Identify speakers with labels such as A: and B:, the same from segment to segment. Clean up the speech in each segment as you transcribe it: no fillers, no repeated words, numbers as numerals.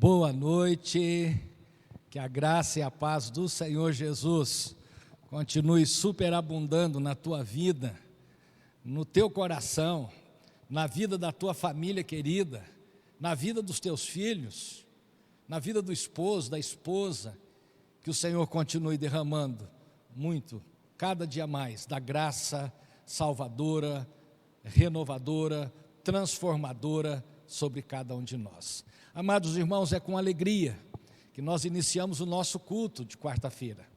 A: Boa noite, que a graça e a paz do Senhor Jesus continue superabundando na tua vida, no teu coração, na vida da tua família querida, na vida dos teus filhos, na vida do esposo, da esposa, que o Senhor continue derramando muito, cada dia mais, da graça salvadora, renovadora, transformadora sobre cada um de nós. Amados irmãos, é com alegria que nós iniciamos o nosso culto de quarta-feira.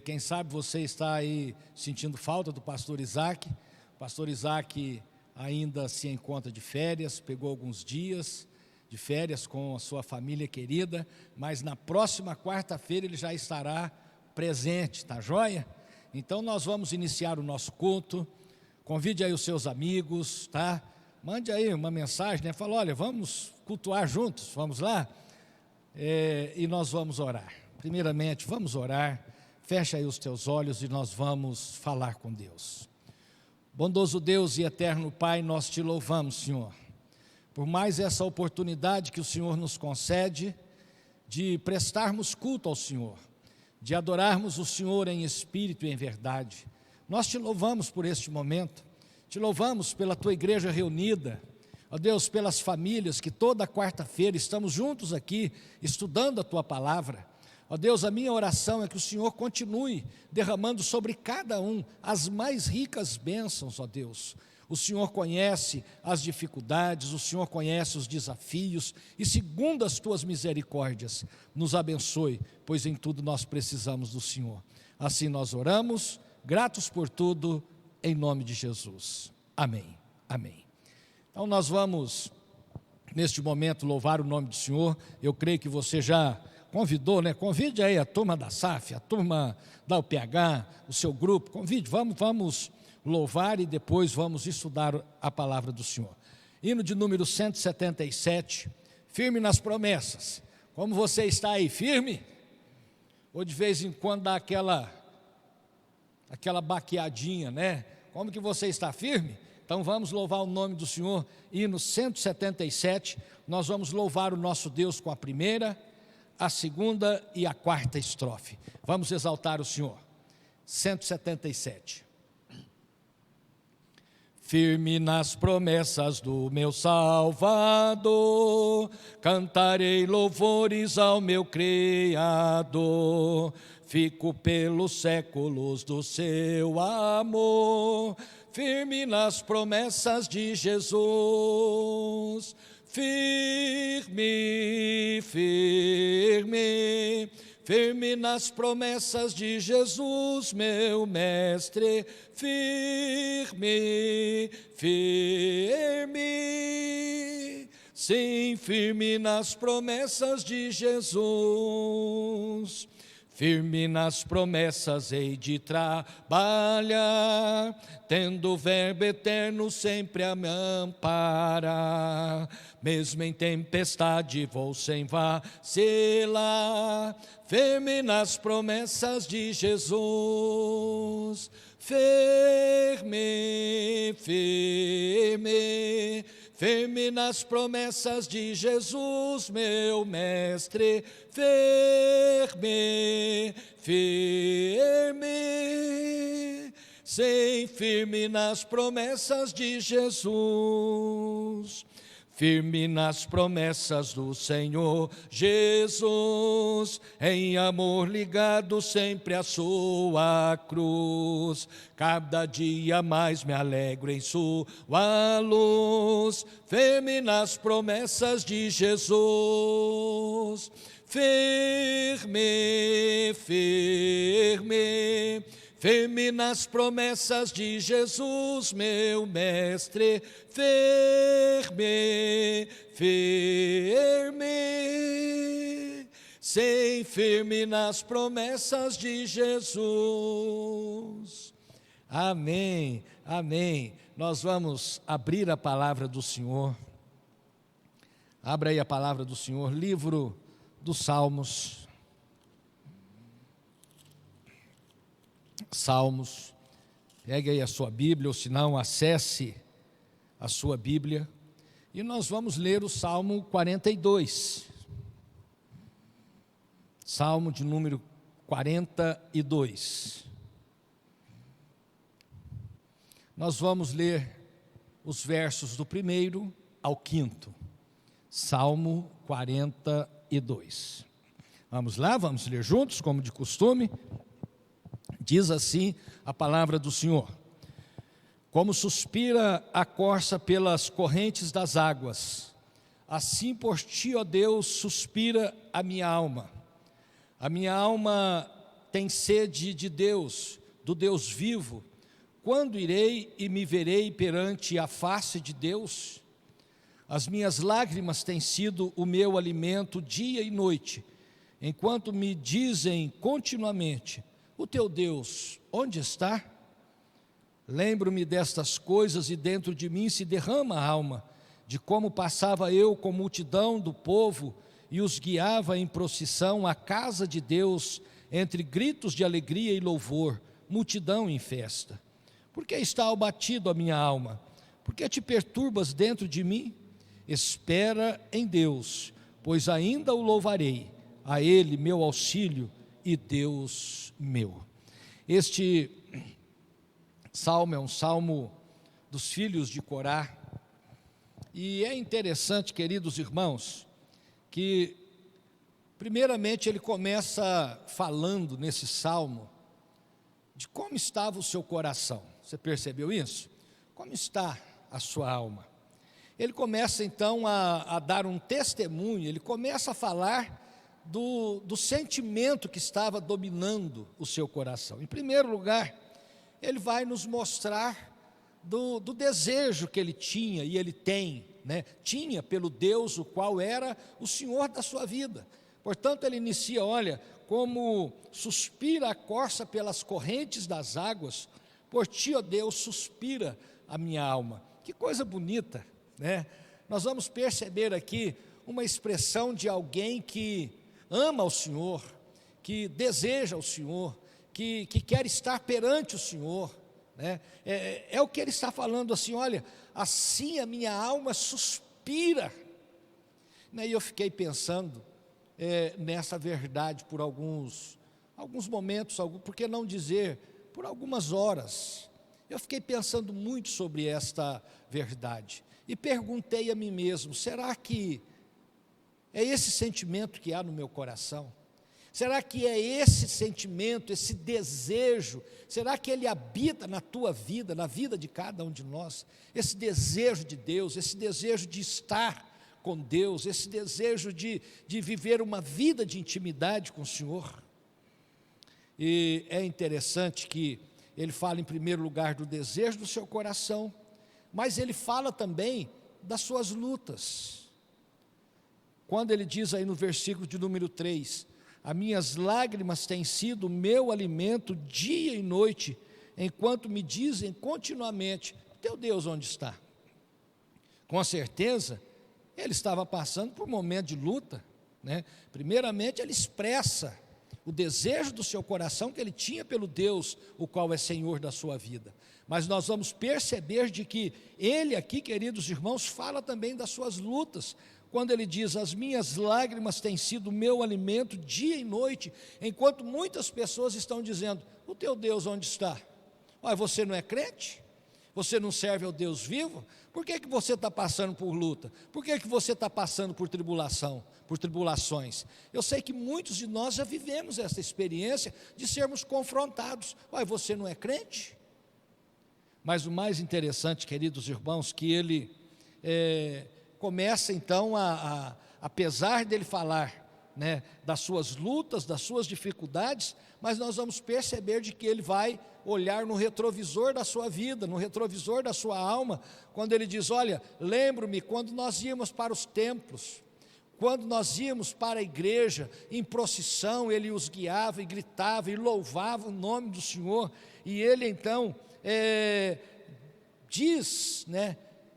A: Quem sabe você está aí sentindo falta do pastor Isaac. O pastor Isaac ainda se encontra de férias, pegou alguns dias de férias com a sua família querida, mas na próxima quarta-feira ele já estará presente, tá joia? Então nós vamos iniciar o nosso culto. Convide aí os seus amigos, tá? Mande aí uma mensagem, né? Fala, olha, vamos cultuar juntos, vamos lá? E nós vamos orar. Primeiramente, vamos orar. Fecha aí os teus olhos e nós vamos falar com Deus. Bondoso Deus e eterno Pai, nós te louvamos, Senhor, por mais essa oportunidade que o Senhor nos concede de prestarmos culto ao Senhor, de adorarmos o Senhor em espírito e em verdade. Nós te louvamos por este momento. Te louvamos pela tua igreja reunida, ó Deus, pelas famílias que toda quarta-feira estamos juntos aqui, estudando a tua palavra. Ó Deus, a minha oração é que o Senhor continue derramando sobre cada um as mais ricas bênçãos, ó Deus. O Senhor conhece as dificuldades, o Senhor conhece os desafios e segundo as tuas misericórdias, nos abençoe, pois em tudo nós precisamos do Senhor. Assim nós oramos, gratos por tudo, em nome de Jesus. Amém. Amém. Então nós vamos, neste momento, louvar o nome do Senhor. Eu creio que você já convidou, né? Convide aí a turma da SAF, a turma da UPH, o seu grupo. Convide, vamos louvar e depois vamos estudar a palavra do Senhor. Hino de número 177, firme nas promessas. Como você está aí, firme? Ou de vez em quando dá aquela baqueadinha, né? Como que você está firme? Então vamos louvar o nome do Senhor. Hino 177, nós vamos louvar o nosso Deus com a primeira, a segunda e a quarta estrofe. Vamos exaltar o Senhor. 177. Firme nas promessas do meu Salvador, cantarei louvores ao meu Criador. Fico pelos séculos do seu amor, firme nas promessas de Jesus. Firme, firme, firme nas promessas de Jesus, meu mestre. Firme, firme, sim, firme nas promessas de Jesus. Firme nas promessas hei de trabalhar, tendo o verbo eterno sempre a me amparar. Mesmo em tempestade vou sem vacilar, firme nas promessas de Jesus. Firme, firme, firme nas promessas de Jesus, meu mestre. Firme, firme, sim, firme nas promessas de Jesus. Firme nas promessas do Senhor Jesus, em amor ligado sempre à sua cruz. Cada dia mais me alegro em sua luz, firme nas promessas de Jesus. Firme, firme, firme nas promessas de Jesus, meu mestre. Firme, firme, sim, firme nas promessas de Jesus. Amém, amém. Nós vamos abrir a palavra do Senhor. Abra aí a palavra do Senhor, livro dos Salmos. Salmos. Pegue aí a sua Bíblia, ou se não, acesse a sua Bíblia. E nós vamos ler o Salmo 42. Salmo de número 42. Nós vamos ler os versos do 1º ao 5º. Salmo 42. Vamos lá, vamos ler juntos, como de costume. Diz assim a palavra do Senhor: como suspira a corça pelas correntes das águas, assim por ti, ó Deus, suspira a minha alma. A minha alma tem sede de Deus, do Deus vivo. Quando irei e me verei perante a face de Deus? As minhas lágrimas têm sido o meu alimento dia e noite, enquanto me dizem continuamente: o teu Deus, onde está? Lembro-me destas coisas e dentro de mim se derrama a alma, de como passava eu com multidão do povo e os guiava em procissão à casa de Deus, entre gritos de alegria e louvor, multidão em festa. Por que está abatido a minha alma? Por que te perturbas dentro de mim? Espera em Deus, pois ainda o louvarei, a Ele meu auxílio e Deus meu. Este salmo é um salmo dos filhos de Corá, e é interessante, queridos irmãos, que primeiramente ele começa falando nesse salmo de como estava o seu coração. Você percebeu isso? Como está a sua alma? Ele começa então a dar um testemunho, ele começa a falar do sentimento que estava dominando o seu coração. Em primeiro lugar, ele vai nos mostrar do desejo que ele tinha e ele tem, tinha pelo Deus, o qual era o Senhor da sua vida. Portanto, ele inicia: olha, como suspira a corça pelas correntes das águas, por ti, ó Deus, suspira a minha alma. Que coisa bonita, né? Nós vamos perceber aqui uma expressão de alguém que ama o Senhor, que deseja o Senhor, que quer estar perante o Senhor, né? É o que ele está falando assim: olha, assim a minha alma suspira. E eu fiquei pensando nessa verdade por alguns momentos, por que não dizer, por algumas horas. Eu fiquei pensando muito sobre esta verdade e perguntei a mim mesmo: será que é esse sentimento que há no meu coração? Será que é esse sentimento, esse desejo, será que ele habita na tua vida, na vida de cada um de nós? Esse desejo de Deus, esse desejo de estar com Deus, esse desejo de viver uma vida de intimidade com o Senhor. E é interessante que ele fala em primeiro lugar do desejo do seu coração, mas ele fala também das suas lutas. Quando ele diz aí no versículo de número 3, as minhas lágrimas têm sido o meu alimento dia e noite, enquanto me dizem continuamente: teu Deus onde está? Com certeza, ele estava passando por um momento de luta, né? Primeiramente, ele expressa o desejo do seu coração que ele tinha pelo Deus, o qual é Senhor da sua vida. Mas nós vamos perceber de que ele aqui, queridos irmãos, fala também das suas lutas, quando ele diz: as minhas lágrimas têm sido o meu alimento dia e noite, enquanto muitas pessoas estão dizendo: o teu Deus onde está? Olha, você não é crente? Você não serve ao Deus vivo? Por que você está passando por luta? Por que você está passando por tribulação, por tribulações? Eu sei que muitos de nós já vivemos essa experiência de sermos confrontados. Olha, você não é crente? Mas o mais interessante, queridos irmãos, que ele começa então, apesar dele falar, das suas lutas, das suas dificuldades, mas nós vamos perceber de que ele vai olhar no retrovisor da sua vida, no retrovisor da sua alma, quando ele diz: olha, lembro-me quando nós íamos para os templos, quando nós íamos para a igreja, em procissão, ele os guiava e gritava e louvava o nome do Senhor, e ele então diz,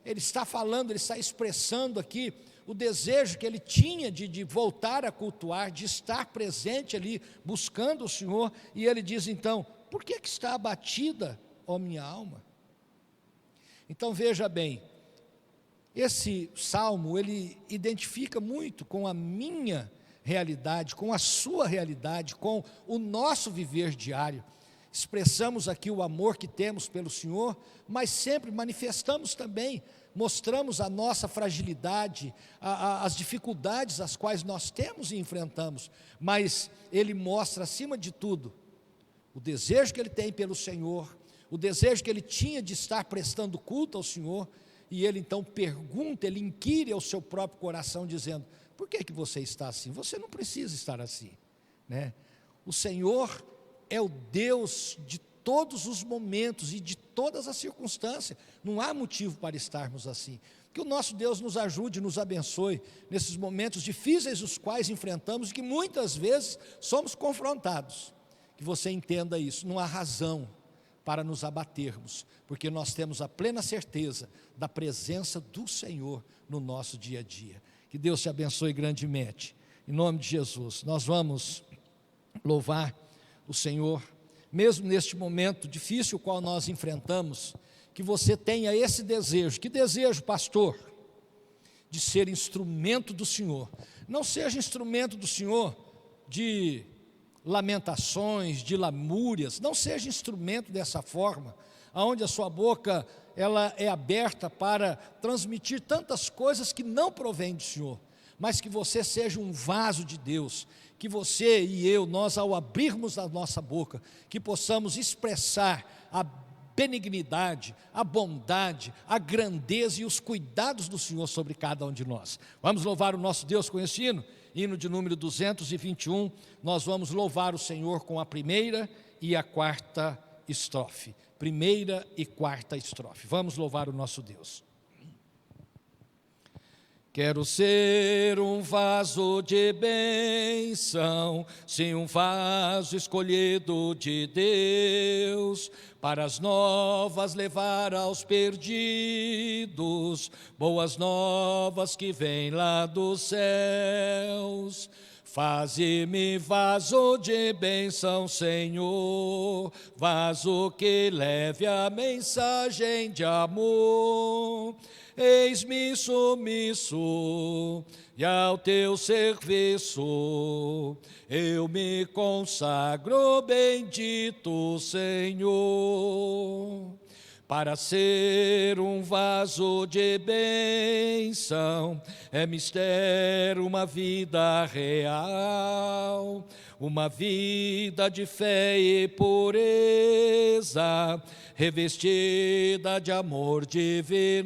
A: ele está falando, ele está expressando aqui o desejo que ele tinha de voltar a cultuar, de estar presente ali, buscando o Senhor, e ele diz então: por que está abatida, ó minha alma? Então veja bem, esse salmo, ele identifica muito com a minha realidade, com a sua realidade, com o nosso viver diário. Expressamos aqui o amor que temos pelo Senhor, mas sempre manifestamos também, mostramos a nossa fragilidade, as dificuldades as quais nós temos e enfrentamos, mas Ele mostra acima de tudo o desejo que Ele tem pelo Senhor, o desejo que Ele tinha de estar prestando culto ao Senhor, e Ele então pergunta, Ele inquire ao seu próprio coração, dizendo: por que você está assim? Você não precisa estar assim, né? O Senhor é o Deus de todos os momentos e de todas as circunstâncias, não há motivo para estarmos assim. Que o nosso Deus nos ajude, nos abençoe, nesses momentos difíceis os quais enfrentamos, e que muitas vezes somos confrontados. Que você entenda isso, não há razão para nos abatermos, porque nós temos a plena certeza da presença do Senhor no nosso dia a dia. Que Deus te abençoe grandemente, em nome de Jesus. Nós vamos louvar o Senhor, mesmo neste momento difícil o qual nós enfrentamos, que você tenha esse desejo. Que desejo, pastor? De ser instrumento do Senhor. Não seja instrumento do Senhor de lamentações, de lamúrias, não seja instrumento dessa forma, aonde a sua boca ela é aberta para transmitir tantas coisas que não provém do Senhor, mas que você seja um vaso de Deus, que você e eu, nós ao abrirmos a nossa boca, que possamos expressar a benignidade, a bondade, a grandeza e os cuidados do Senhor sobre cada um de nós. Vamos louvar o nosso Deus com esse hino? Hino de número 221, nós vamos louvar o Senhor com a primeira e a quarta estrofe. Primeira e quarta estrofe. Vamos louvar o nosso Deus. Quero ser um vaso de bênção, sim, um vaso escolhido de Deus, para as novas levar aos perdidos, boas novas que vêm lá dos céus. Faze-me vaso de bênção, Senhor, vaso que leve a mensagem de amor. Eis-me sumisso e ao teu serviço eu me consagro, bendito Senhor. Para ser um vaso de bênção é mister uma vida real, uma vida de fé e pureza, revestida de amor divinal.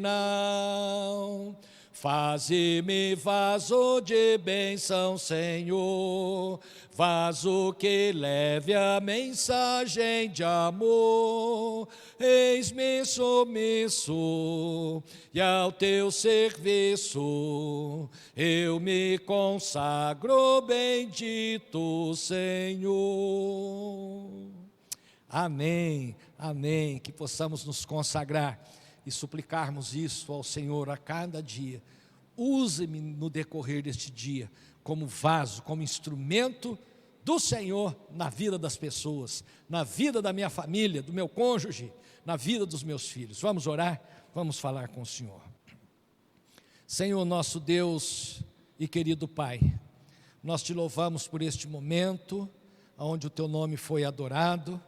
A: Faze-me vaso de bênção, Senhor, vaso que leve a mensagem de amor. Eis-me sumisso e ao teu serviço eu me consagro, bendito Senhor. Amém, amém, que possamos nos consagrar e suplicarmos isso ao Senhor a cada dia. Use-me no decorrer deste dia como vaso, como instrumento do Senhor na vida das pessoas, na vida da minha família, do meu cônjuge, na vida dos meus filhos. Vamos orar, vamos falar com o Senhor. Senhor nosso Deus e querido Pai, nós te louvamos por este momento, onde o teu nome foi adorado,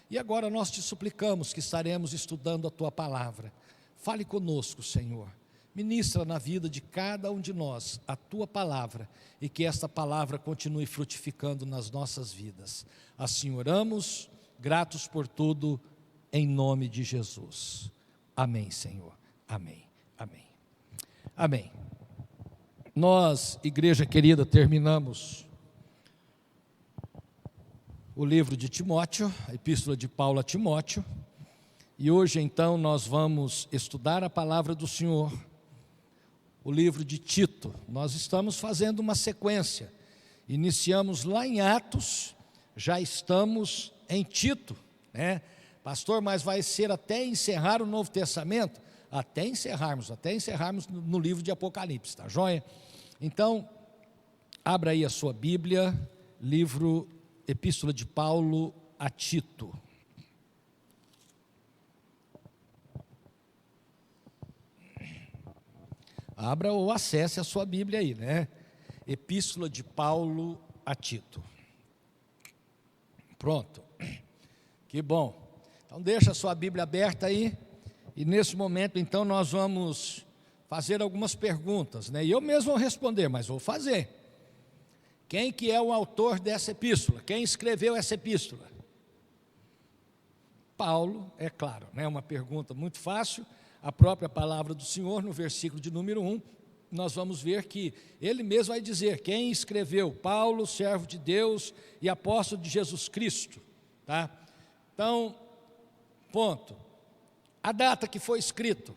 A: e agora nós te suplicamos que estaremos estudando a tua palavra. Fale conosco, Senhor. Ministra na vida de cada um de nós a tua palavra e que esta palavra continue frutificando nas nossas vidas. Assim oramos, gratos por tudo, em nome de Jesus. Amém, Senhor. Amém. Amém. Amém. Nós, igreja querida, terminamos o livro de Timóteo, a epístola de Paulo a Timóteo, e hoje então nós vamos estudar a palavra do Senhor, o livro de Tito. Nós estamos fazendo uma sequência, iniciamos lá em Atos, já estamos em Tito, né? Pastor, mas vai ser até encerrar o Novo Testamento? Até encerrarmos no livro de Apocalipse, tá joia? Então, abra aí a sua Bíblia, epístola de Paulo a Tito. Abra ou acesse a sua Bíblia aí, né? Epístola de Paulo a Tito. Pronto. Que bom. Então deixa a sua Bíblia aberta aí. E nesse momento, então, nós vamos fazer algumas perguntas, né? E eu mesmo vou responder, mas vou fazer. Quem que é o autor dessa epístola? Quem escreveu essa epístola? Paulo, é claro, né? Uma pergunta muito fácil. A própria palavra do Senhor, no versículo de número 1, nós vamos ver que ele mesmo vai dizer quem escreveu: Paulo, servo de Deus e apóstolo de Jesus Cristo, tá? Então, ponto. A data que foi escrito,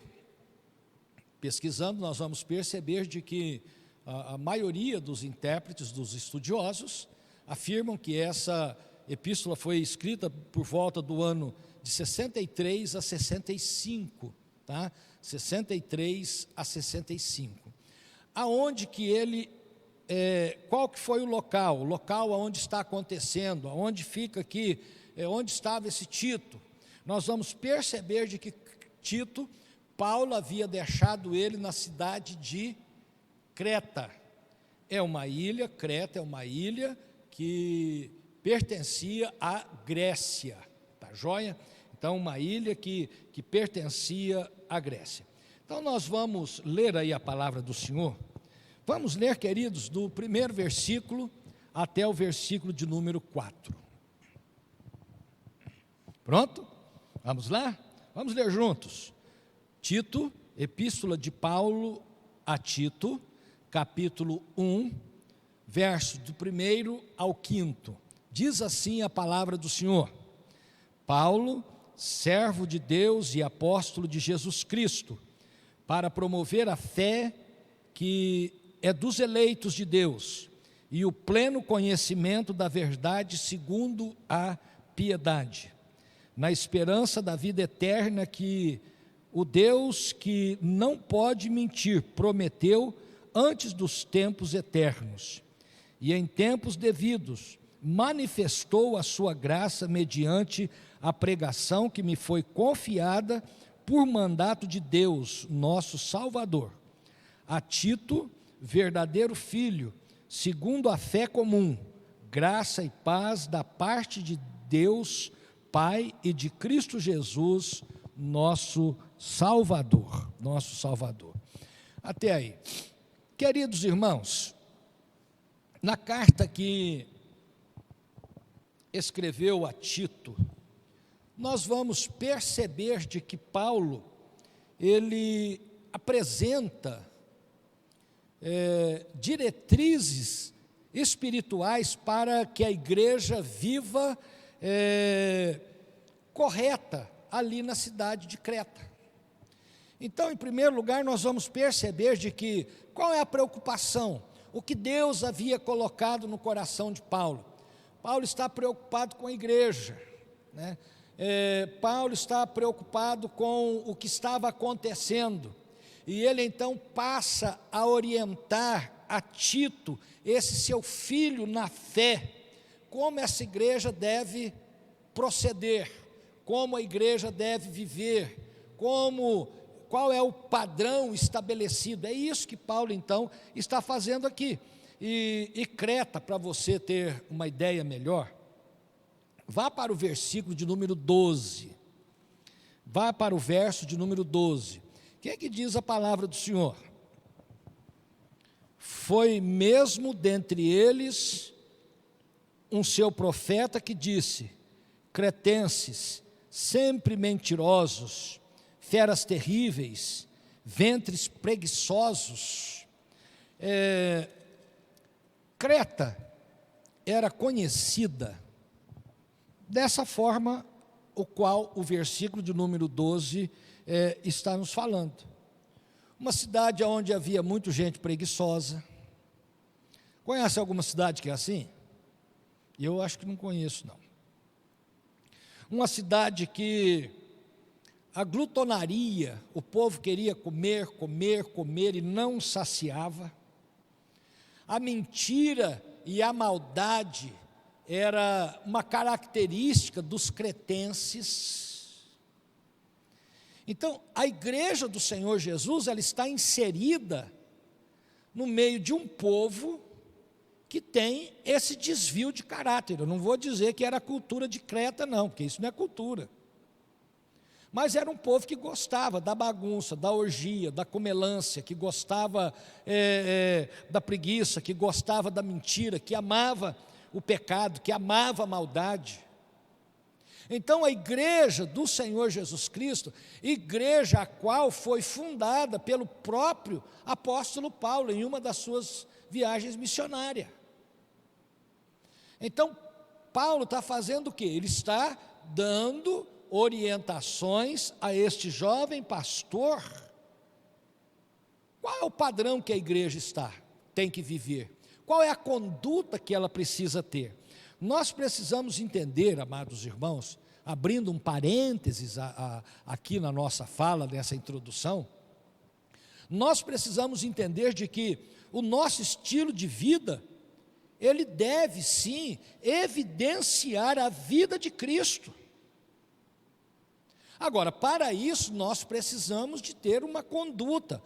A: pesquisando, nós vamos perceber de que a maioria dos intérpretes, dos estudiosos, afirmam que essa epístola foi escrita por volta do ano de 63 a 65, tá? 63 a 65. Aonde que ele, qual que foi o local aonde está acontecendo, aonde fica aqui, onde estava esse Tito? Nós vamos perceber de que Tito, Paulo havia deixado ele na cidade de Creta. É uma ilha, Creta é uma ilha que pertencia à Grécia, tá joia? Então, uma ilha que pertencia à Grécia. Então, nós vamos ler aí a palavra do Senhor. Vamos ler, queridos, do primeiro versículo até o versículo de número 4. Pronto? Vamos lá? Vamos ler juntos. Tito, Epístola de Paulo a Tito, capítulo 1, verso do 1º ao 5º. Diz assim a palavra do Senhor: Paulo, servo de Deus e apóstolo de Jesus Cristo, para promover a fé que é dos eleitos de Deus e o pleno conhecimento da verdade segundo a piedade, na esperança da vida eterna que o Deus que não pode mentir prometeu antes dos tempos eternos, e em tempos devidos manifestou a sua graça mediante a pregação que me foi confiada por mandato de Deus, nosso Salvador. A Tito, verdadeiro filho, segundo a fé comum, graça e paz da parte de Deus, Pai, e de Cristo Jesus, nosso Salvador, Até aí. Queridos irmãos, na carta que escreveu a Tito, nós vamos perceber de que Paulo, ele apresenta diretrizes espirituais para que a igreja viva correta ali na cidade de Creta. Então, em primeiro lugar, nós vamos perceber de que qual é a preocupação, o que Deus havia colocado no coração de Paulo. Paulo está preocupado com a igreja, né? Paulo está preocupado com o que estava acontecendo, e ele então passa a orientar a Tito, esse seu filho na fé, como essa igreja deve proceder, como a igreja deve viver, qual é o padrão estabelecido. É isso que Paulo então está fazendo aqui. E Creta, para você ter uma ideia melhor, vá para o versículo de número 12, vá para o verso de número 12, o que é que diz a palavra do Senhor? Foi mesmo dentre eles um seu profeta que disse: cretenses, sempre mentirosos, feras terríveis, ventres preguiçosos. Creta era conhecida dessa forma, o qual o versículo de número 12 está nos falando. Uma cidade onde havia muita gente preguiçosa. Conhece alguma cidade que é assim? Eu acho que não conheço, não. Uma cidade que a glutonaria, o povo queria comer, comer, comer e não saciava. A mentira e a maldade era uma característica dos cretenses. Então, a igreja do Senhor Jesus, ela está inserida no meio de um povo que tem esse desvio de caráter. Eu não vou dizer que era a cultura de Creta, não, porque isso não é cultura. Mas era um povo que gostava da bagunça, da orgia, da comelância, que gostava da preguiça, que gostava da mentira, que amava o pecado, que amava a maldade. Então a igreja do Senhor Jesus Cristo, igreja a qual foi fundada pelo próprio apóstolo Paulo em uma das suas viagens missionárias. Então Paulo está fazendo o quê? Ele está dando orientações a este jovem pastor. Qual é o padrão que a igreja tem que viver? Qual é a conduta que ela precisa ter? Nós precisamos entender, amados irmãos, abrindo um parênteses aqui na nossa fala, nessa introdução, nós precisamos entender de que o nosso estilo de vida, ele deve sim evidenciar a vida de Cristo. Agora, para isso nós precisamos de ter uma conduta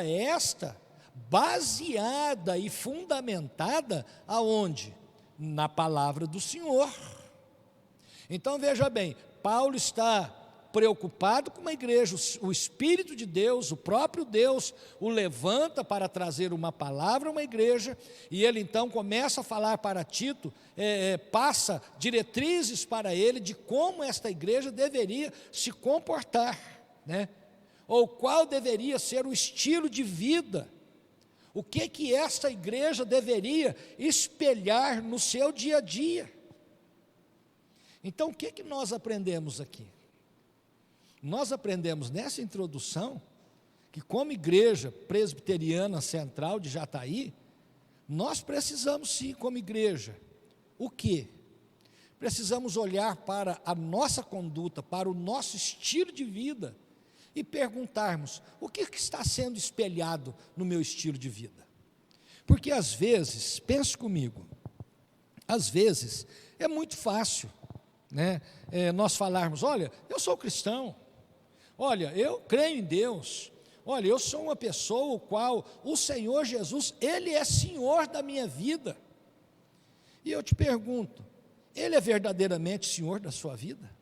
A: esta baseada e fundamentada aonde? Na palavra do Senhor. Então veja bem, Paulo está preocupado com uma igreja, o Espírito de Deus, o próprio Deus o levanta para trazer uma palavra a uma igreja, e ele então começa a falar para Tito, passa diretrizes para ele de como esta igreja deveria se comportar, né? Ou qual deveria ser o estilo de vida, o que esta igreja deveria espelhar no seu dia a dia. Então o que nós aprendemos aqui? Nós aprendemos nessa introdução que, como igreja presbiteriana central de Jataí, nós precisamos sim, como igreja, o quê? Precisamos olhar para a nossa conduta, para o nosso estilo de vida e perguntarmos: o que está sendo espelhado no meu estilo de vida? Porque às vezes, pense comigo, às vezes é muito fácil, né, nós falarmos: olha, eu sou cristão, olha, eu creio em Deus, olha, eu sou uma pessoa o qual o Senhor Jesus, Ele é Senhor da minha vida. E eu te pergunto, Ele é verdadeiramente Senhor da sua vida?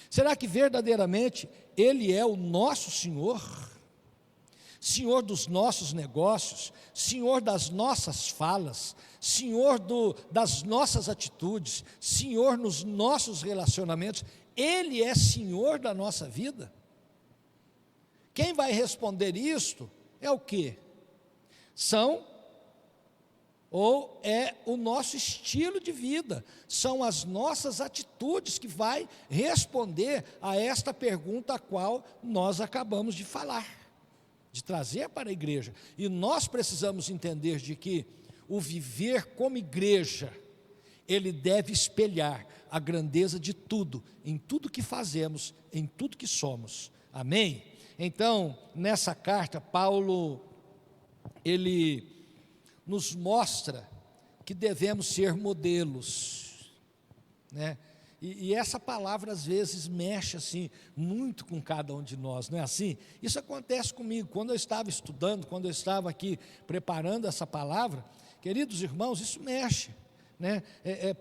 A: Será que verdadeiramente Ele é o nosso Senhor? Senhor dos nossos negócios, Senhor das nossas falas, Senhor das nossas atitudes, Senhor nos nossos relacionamentos? Ele é Senhor da nossa vida? Quem vai responder isto é o quê? É o nosso estilo de vida, são as nossas atitudes que vai responder a esta pergunta a qual nós acabamos de falar, de trazer para a igreja. E nós precisamos entender de que o viver como igreja, ele deve espelhar a grandeza de tudo, em tudo que fazemos, em tudo que somos. Amém? Então, nessa carta, Paulo, ele nos mostra que devemos ser modelos, né? E essa palavra às vezes mexe assim, muito com cada um de nós, não é assim? Isso acontece comigo, quando eu estava estudando, quando eu estava aqui preparando essa palavra, queridos irmãos, isso mexe, né?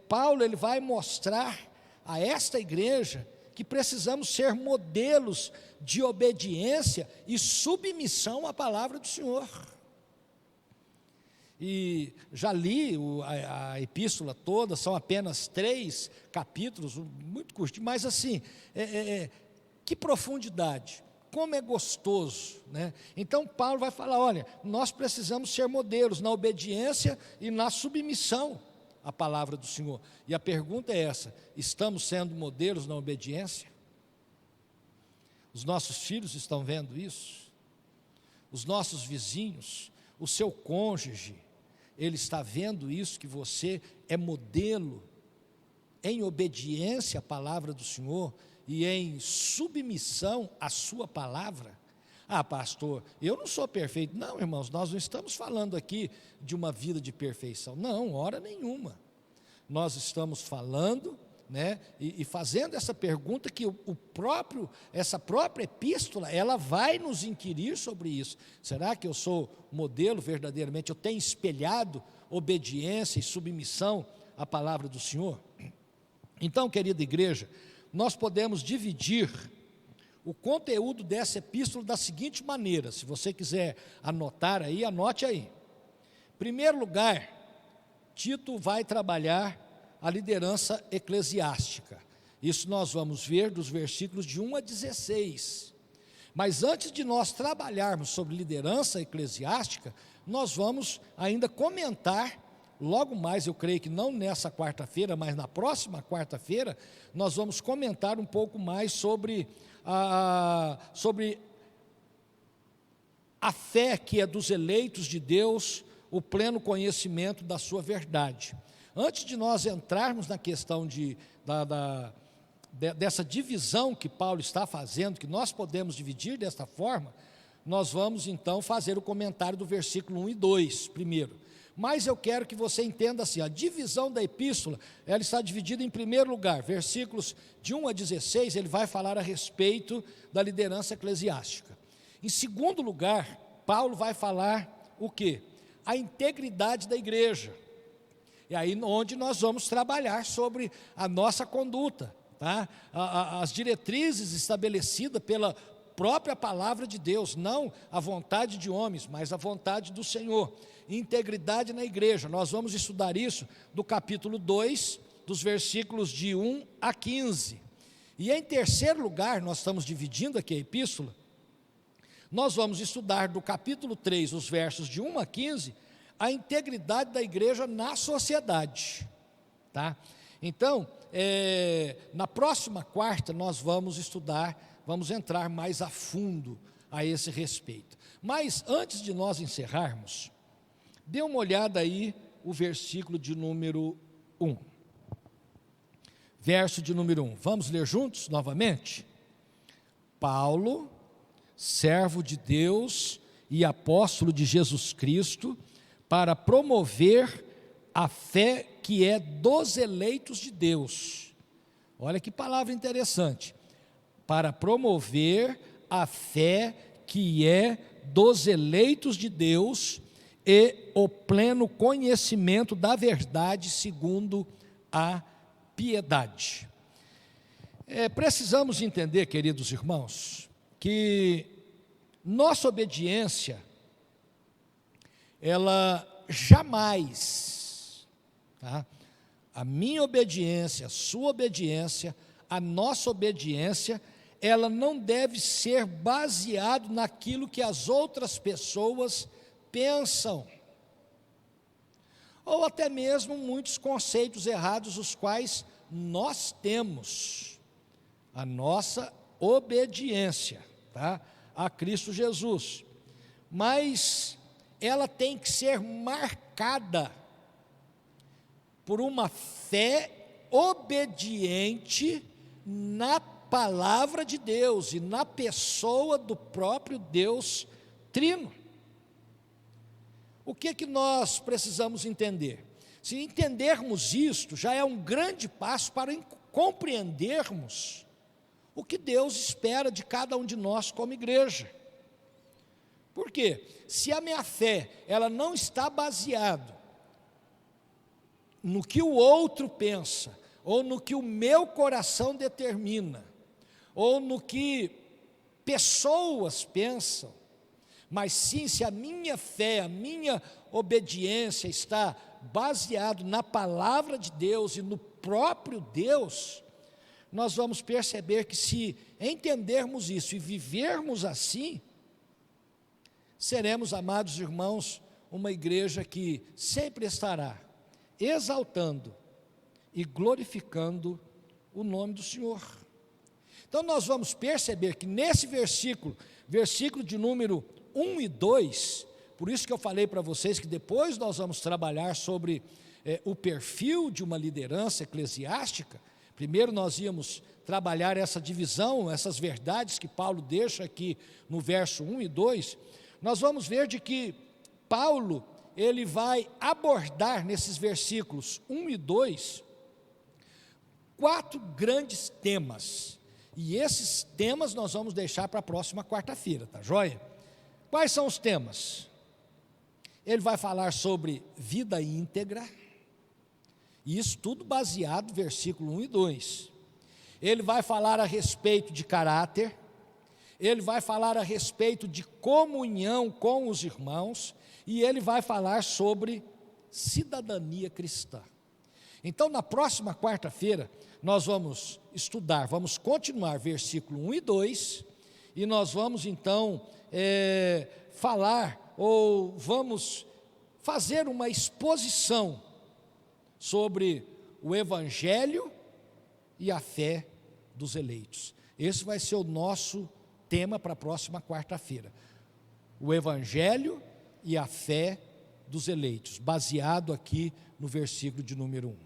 A: Paulo, ele vai mostrar a esta igreja que precisamos ser modelos de obediência e submissão à palavra do Senhor. E já li a epístola toda, são apenas 3 capítulos, muito curtinho, mas assim, que profundidade, como é gostoso, né? Então Paulo vai falar: olha, nós precisamos ser modelos na obediência e na submissão à palavra do Senhor. E a pergunta é essa: estamos sendo modelos na obediência? Os nossos filhos estão vendo isso? Os nossos vizinhos, o seu cônjuge, ele está vendo isso, que você é modelo em obediência à palavra do Senhor e em submissão à sua palavra? Ah, pastor, eu não sou perfeito. Não, irmãos, nós não estamos falando aqui de uma vida de perfeição. Não, hora nenhuma. Nós estamos falando, né, e fazendo essa pergunta que essa própria epístola, ela vai nos inquirir sobre isso. Será que eu sou modelo verdadeiramente? Eu tenho espelhado obediência e submissão à palavra do Senhor? Então, querida igreja, nós podemos dividir o conteúdo dessa epístola da seguinte maneira, se você quiser anotar aí, anote aí. Em primeiro lugar, Tito vai trabalhar a liderança eclesiástica. Isso nós vamos ver dos versículos de 1 a 16. Mas antes de nós trabalharmos sobre liderança eclesiástica, nós vamos ainda comentar, logo mais, eu creio que não nessa quarta-feira, mas na próxima quarta-feira, nós vamos comentar um pouco mais sobre a fé que é dos eleitos de Deus, o pleno conhecimento da sua verdade. Antes de nós entrarmos na questão dessa divisão que Paulo está fazendo, que nós podemos dividir desta forma, nós vamos então fazer o comentário do versículo 1 e 2 primeiro. Mas eu quero que você entenda assim, a divisão da epístola, ela está dividida em primeiro lugar, versículos de 1 a 16, ele vai falar a respeito da liderança eclesiástica. Em segundo lugar, Paulo vai falar o quê? A integridade da igreja. E aí onde nós vamos trabalhar sobre a nossa conduta, tá? As diretrizes estabelecidas pela própria palavra de Deus, não a vontade de homens, mas a vontade do Senhor. Integridade na igreja, nós vamos estudar isso do capítulo 2, dos versículos de 1 a 15. E em terceiro lugar, nós estamos dividindo aqui a epístola, nós vamos estudar do capítulo 3, os versos de 1 a 15, a integridade da igreja na sociedade, tá? Então, na próxima quarta nós vamos estudar, vamos entrar mais a fundo a esse respeito. Mas antes de nós encerrarmos, dê uma olhada aí o versículo de número 1. Verso de número 1. Vamos ler juntos novamente? Paulo, servo de Deus e apóstolo de Jesus Cristo, para promover a fé que é dos eleitos de Deus. Olha que palavra interessante. Para promover a fé que é dos eleitos de Deus e o pleno conhecimento da verdade segundo a piedade. Precisamos entender, queridos irmãos, que nossa obediência, ela jamais, tá? A minha obediência, a sua obediência, a nossa obediência, ela não deve ser baseado naquilo que as outras pessoas pensam, ou até mesmo muitos conceitos errados, os quais nós temos. A nossa obediência, tá? A Cristo Jesus, mas ela tem que ser marcada por uma fé obediente na palavra de Deus e na pessoa do próprio Deus Trino. O que nós precisamos entender? Se entendermos isto, já é um grande passo para compreendermos o que Deus espera de cada um de nós como igreja. Por quê? Se a minha fé, ela não está baseada no que o outro pensa, ou no que o meu coração determina, ou no que pessoas pensam, mas sim, se a minha fé, a minha obediência está baseado na palavra de Deus e no próprio Deus, nós vamos perceber que se entendermos isso e vivermos assim, seremos, amados irmãos, uma igreja que sempre estará exaltando e glorificando o nome do Senhor. Então nós vamos perceber que nesse versículo de número 1 e 2, por isso que eu falei para vocês que depois nós vamos trabalhar sobre o perfil de uma liderança eclesiástica. Primeiro nós íamos trabalhar essa divisão, essas verdades que Paulo deixa aqui no verso 1 e 2, nós vamos ver de que Paulo, ele vai abordar nesses versículos 1 e 2, 4 grandes temas, e esses temas nós vamos deixar para a próxima quarta-feira, tá joia? Quais são os temas? ele vai falar sobre vida íntegra, e isso tudo baseado no versículo 1 e 2. Ele vai falar a respeito de caráter, ele vai falar a respeito de comunhão com os irmãos, e ele vai falar sobre cidadania cristã. Então, na próxima quarta-feira, nós vamos estudar, vamos continuar versículo 1 e 2, e nós vamos então falar, ou vamos fazer uma exposição sobre o Evangelho e a fé dos eleitos. Esse vai ser o nosso tema para a próxima quarta-feira. O Evangelho e a fé dos eleitos, baseado aqui no versículo de número 1.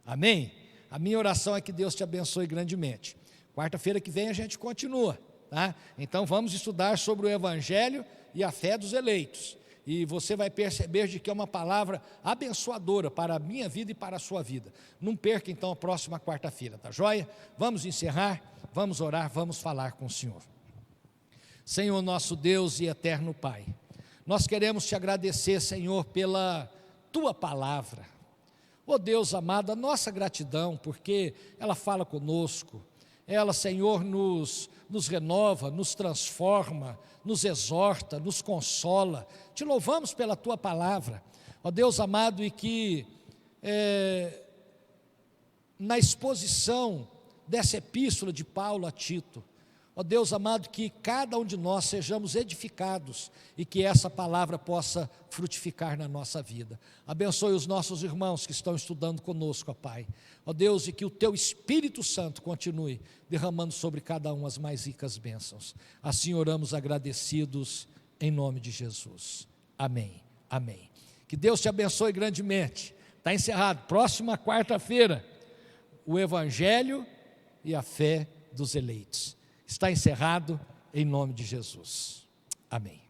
A: Amém? A minha oração é que Deus te abençoe grandemente. Quarta-feira que vem a gente continua, tá? Então vamos estudar sobre o Evangelho e a fé dos eleitos. E você vai perceber de que é uma palavra abençoadora para a minha vida e para a sua vida. Não perca então a próxima quarta-feira, tá joia? Vamos encerrar, vamos orar, vamos falar com o Senhor. Senhor nosso Deus e eterno Pai, nós queremos te agradecer, Senhor, pela tua palavra. Ó Deus amado, a nossa gratidão, porque ela fala conosco, ela, Senhor, nos renova, nos transforma, nos exorta, nos consola. Te louvamos pela tua palavra, ó Deus amado, e que na exposição dessa epístola de Paulo a Tito, ó Deus amado, que cada um de nós sejamos edificados e que essa palavra possa frutificar na nossa vida. Abençoe os nossos irmãos que estão estudando conosco, ó Pai. Ó Deus, e que o Teu Espírito Santo continue derramando sobre cada um as mais ricas bênçãos. Assim oramos agradecidos em nome de Jesus. Amém. Amém. Que Deus te abençoe grandemente. Está encerrado. Próxima quarta-feira, o Evangelho e a fé dos eleitos. Está encerrado em nome de Jesus. Amém.